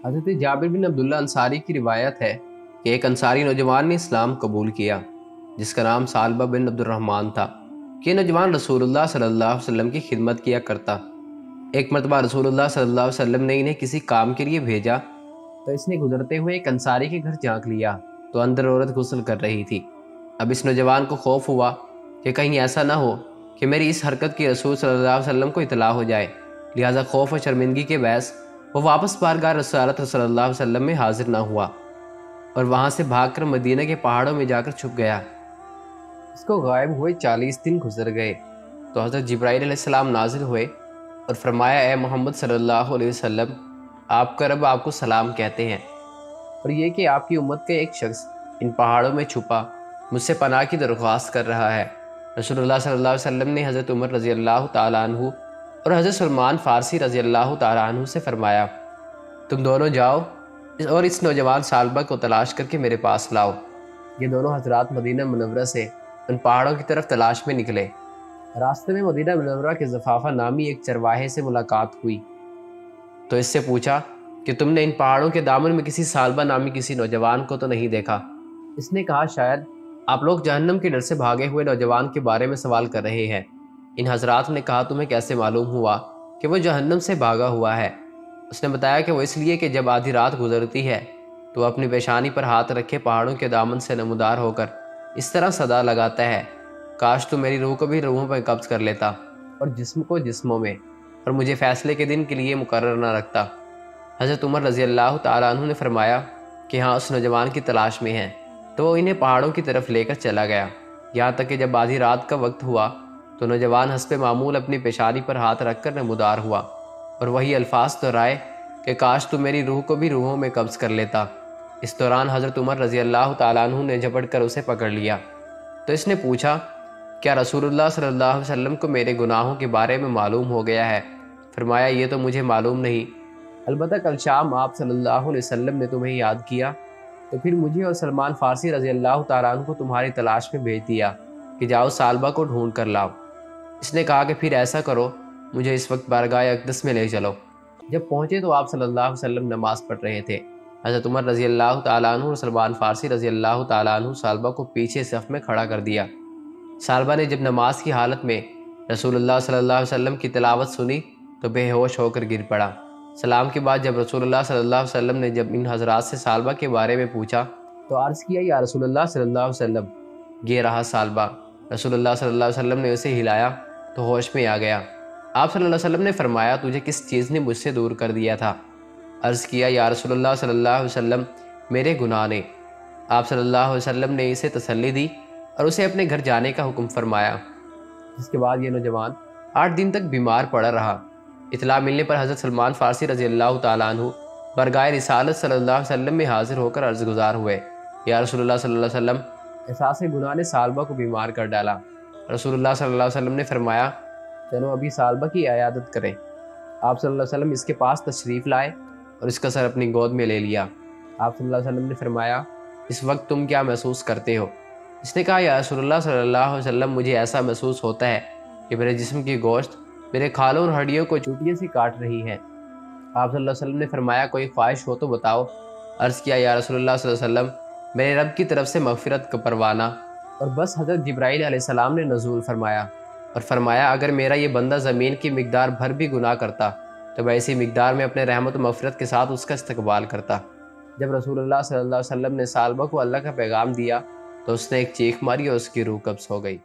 حضرت جابر بن عبداللہ انصاری کی روایت ہے کہ ایک انصاری نوجوان نے اسلام قبول کیا جس کا نام ثعلبہ بن عبد الرحمن تھا کہ یہ نوجوان رسول اللہ صلی اللہ علیہ وسلم کی خدمت کیا کرتا۔ ایک مرتبہ رسول اللہ صلی اللہ علیہ وسلم نے انہیں کسی کام کے لیے بھیجا تو اس نے گزرتے ہوئے ایک انصاری کے گھر جھانک لیا تو اندر عورت غسل کر رہی تھی۔ اب اس نوجوان کو خوف ہوا کہ کہیں ایسا نہ ہو کہ میری اس حرکت کی رسول صلی اللہ علیہ وسلم کو اطلاع ہو جائے، لہٰذا خوف و شرمندگی کے باعث وہ واپس بارگاہ رسالت صلی اللہ علیہ وسلم میں حاضر نہ ہوا اور وہاں سے بھاگ کر مدینہ کے پہاڑوں میں جا کر چھپ گیا۔ اس کو غائب ہوئے 40 دن گزر گئے تو حضرت جبرائیل علیہ السلام نازل ہوئے اور فرمایا، اے محمد صلی اللہ علیہ وسلم، آپ کا رب آپ کو سلام کہتے ہیں، اور یہ کہ آپ کی امت کا ایک شخص ان پہاڑوں میں چھپا مجھ سے پناہ کی درخواست کر رہا ہے۔ رسول اللہ صلی اللہ علیہ وسلم نے حضرت عمر رضی اللہ تعالیٰ عنہ اور حضرت سلمان فارسی رضی اللہ تعالیٰ عنہ سے فرمایا، تم دونوں جاؤ اور اس نوجوان ثعلبہ کو تلاش کر کے میرے پاس لاؤ۔ یہ دونوں حضرات مدینہ منورہ سے ان پہاڑوں کی طرف تلاش میں نکلے۔ راستے میں مدینہ منورہ کے زفافہ نامی ایک چرواہے سے ملاقات ہوئی تو اس سے پوچھا کہ تم نے ان پہاڑوں کے دامن میں کسی ثعلبہ نامی کسی نوجوان کو تو نہیں دیکھا؟ اس نے کہا، شاید آپ لوگ جہنم کے ڈر سے بھاگے ہوئے نوجوان کے بارے میں سوال کر رہے ہیں۔ ان حضرات نے کہا، تمہیں کیسے معلوم ہوا کہ وہ جہنم سے بھاگا ہوا ہے؟ اس نے بتایا کہ وہ اس لیے کہ جب آدھی رات گزرتی ہے تو وہ اپنی پیشانی پر ہاتھ رکھے پہاڑوں کے دامن سے نمودار ہو کر اس طرح صدا لگاتا ہے، کاش تو میری روح کو بھی روحوں پہ قبض کر لیتا اور جسم کو جسموں میں، اور مجھے فیصلے کے دن کے لیے مقرر نہ رکھتا۔ حضرت عمر رضی اللہ تعالیٰ عنہ نے فرمایا کہ ہاں اس نوجوان کی تلاش میں ہیں، تو وہ انہیں پہاڑوں کی طرف لے کر چلا گیا، یہاں تک کہ جب آدھی رات کا وقت ہوا تو نوجوان حسب معمول اپنی پیشانی پر ہاتھ رکھ کر نمودار ہوا اور وہی الفاظ دہرائے کہ کاش تو میری روح کو بھی روحوں میں قبض کر لیتا۔ اس دوران حضرت عمر رضی اللہ تعالیٰ عنہ نے جھپٹ کر اسے پکڑ لیا تو اس نے پوچھا، کیا رسول اللہ صلی اللہ علیہ وسلم کو میرے گناہوں کے بارے میں معلوم ہو گیا ہے؟ فرمایا، یہ تو مجھے معلوم نہیں، البتہ کل شام آپ صلی اللہ علیہ وسلم نے تمہیں یاد کیا تو پھر مجھے اور سلمان فارسی رضی اللہ تعالیٰ عنہ کو تمہاری تلاش میں بھیج دیا کہ جاؤ ثعلبہ کو ڈھونڈ کر لاؤ۔ اس نے کہا کہ پھر ایسا کرو، مجھے اس وقت بارگاہ اقدس میں لے چلو۔ جب پہنچے تو آپ صلی اللہ علیہ وسلم نماز پڑھ رہے تھے۔ حضرت عمر رضی اللہ تعالیٰ عنہ اور سلمان فارسی رضی اللہ تعالیٰ عنہ ثعلبہ کو پیچھے صف میں کھڑا کر دیا۔ ثعلبہ نے جب نماز کی حالت میں رسول اللہ صلی اللہ علیہ وسلم کی تلاوت سنی تو بے ہوش ہو کر گر پڑا۔ سلام کے بعد جب رسول اللہ صلی اللہ علیہ وسلم نے جب ان حضرات سے ثعلبہ کے بارے میں پوچھا تو عرض کیا، یا رسول اللہ صلی اللہ علیہ وسلم، یہ رہا ثعلبہ۔ رسول اللہ صلی اللہ علیہ وسلم نے اسے ہلایا تو ہوش میں آ گیا۔ آپ صلی اللہ علیہ وسلم نے فرمایا، تجھے کس چیز نے مجھ سے دور کر دیا تھا؟ عرض کیا، یا رسول اللہ صلی اللہ علیہ وسلم، میرے گناہ نے۔ آپ صلی اللہ علیہ وسلم نے اسے تسلی دی اور اسے اپنے گھر جانے کا حکم فرمایا۔ جس کے بعد یہ نوجوان 8 دن تک بیمار پڑا رہا۔ اطلاع ملنے پر حضرت سلمان فارسی رضی اللہ تعالیٰ عنہ بارگاہ رسالت صلی اللہ علیہ وسلم میں حاضر ہو کر عرض گزار ہوئے، یا رسول اللہ صلی اللہ علیہ وسلم، احساس گناہ نے ثعلبہ کو بیمار کر ڈالا۔ رسول اللہ صلی اللہ علیہ وسلم نے فرمایا، چلو ابھی ثعلبہ کی عیادت کریں۔ آپ صلی اللہ علیہ وسلم اس کے پاس تشریف لائے اور اس کا سر اپنی گود میں لے لیا۔ آپ صلی اللہ علیہ وسلم نے فرمایا، اس وقت تم کیا محسوس کرتے ہو؟ اس نے کہا، یا رسول اللہ صلی اللہ علیہ وسلم، مجھے ایسا محسوس ہوتا ہے کہ میرے جسم کی گوشت میرے کھالوں اور ہڈیوں کو چوٹیوں سے کاٹ رہی ہے۔ آپ صلی اللہ علیہ وسلم نے فرمایا، کوئی خواہش ہو تو بتاؤ۔ عرض کیا، یا رسول اللہ صلی اللہ علیہ وسلم، میرے رب کی طرف سے مغفرت کا پروانہ۔ اور بس حضرت جبرائیل علیہ السلام نے نزول فرمایا اور فرمایا، اگر میرا یہ بندہ زمین کی مقدار بھر بھی گناہ کرتا تو میں اسی مقدار میں اپنے رحمت و مغفرت کے ساتھ اس کا استقبال کرتا۔ جب رسول اللہ صلی اللہ علیہ وسلم نے ثعلبہ کو اللہ کا پیغام دیا تو اس نے ایک چیخ ماری اور اس کی روح قبض ہو گئی۔